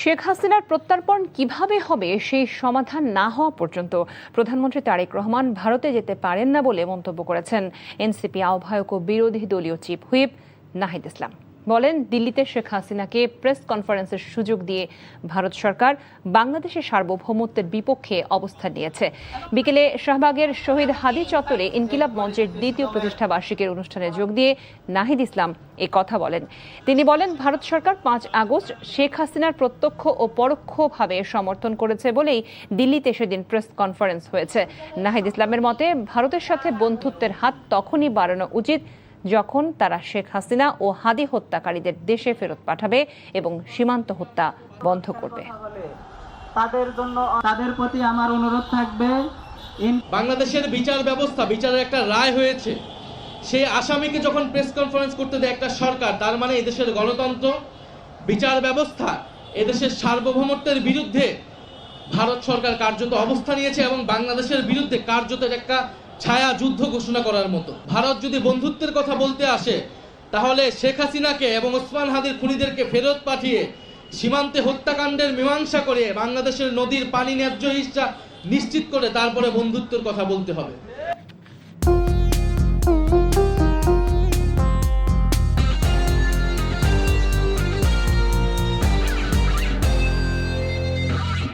শেখ হাসিনার প্রত্যর্পণ কিভাবে হবে সেই সমাধান না হওয়া পর্যন্ত প্রধানমন্ত্রী তারেক রহমান ভারতে যেতে পারেন না বলে মন্তব্য করেছেন এনসিপি আহ্বায়ক ও বিরোধী দলীয় চিফ হুইপ নাহিদ ইসলাম। বলেন, দিল্লিতে শেখ হাসিনাকে প্রেস কনফারেন্সের সুযোগ দিয়ে ভারত সরকার বাংলাদেশের সার্বভৌমত্বের বিপক্ষে অবস্থান নিয়েছে। বিকেলে শাহবাগের শহীদ হাদি চত্বরে ইনকিলাব মঞ্চের দ্বিতীয় প্রতিষ্ঠা বার্ষিকীর অনুষ্ঠানে যোগ দিয়ে নাহিদ ইসলাম এ কথা বলেন। তিনি বলেন, ভারত সরকার 5 আগস্ট শেখ হাসিনার প্রত্যক্ষ ও পরোক্ষভাবে সমর্থন করেছে বলেই দিল্লিতে সেদিন প্রেস কনফারেন্স হয়েছে। নাহিদ ইসলামের মতে, ভারতের সাথে বন্ধুত্বের হাত তখনই বাড়ানো উচিত যখন তারা শেখ হাসিনা ও হাদি হত্যাকারীদের দেশে ফেরত পাঠাবে এবং সীমান্ত হত্যা বন্ধ করবে। তাদের প্রতি আমার অনুরোধ থাকবে, বাংলাদেশের বিচার ব্যবস্থা, বিচারের একটা রায় হয়েছে, সেই আসামিকে যখন প্রেস কনফারেন্স করতে দেয় একটা সরকার, তার মানে এদেশের গণতন্ত্র, বিচার ব্যবস্থা, এদেশের সার্বভৌমত্বের বিরুদ্ধে ভারত সরকার কার্যত অবস্থা নিয়েছে এবং বাংলাদেশের বিরুদ্ধে কার্যত একটা ছায়া যুদ্ধ ঘোষণা করার মতো। ভারত যদি বন্ধুত্বের কথা বলতে আসে, তাহলে শেখ হাসিনাকে এবং ওসমান হাদির খুনিদেরকে ফেরত পাঠিয়ে সীমান্তে হত্যাকাণ্ডের মীমাংসা করে বাংলাদেশের নদীর পানি ন্যায্য হিস্সা নিশ্চিত করে তারপরে বন্ধুত্বের কথা বলতে হবে।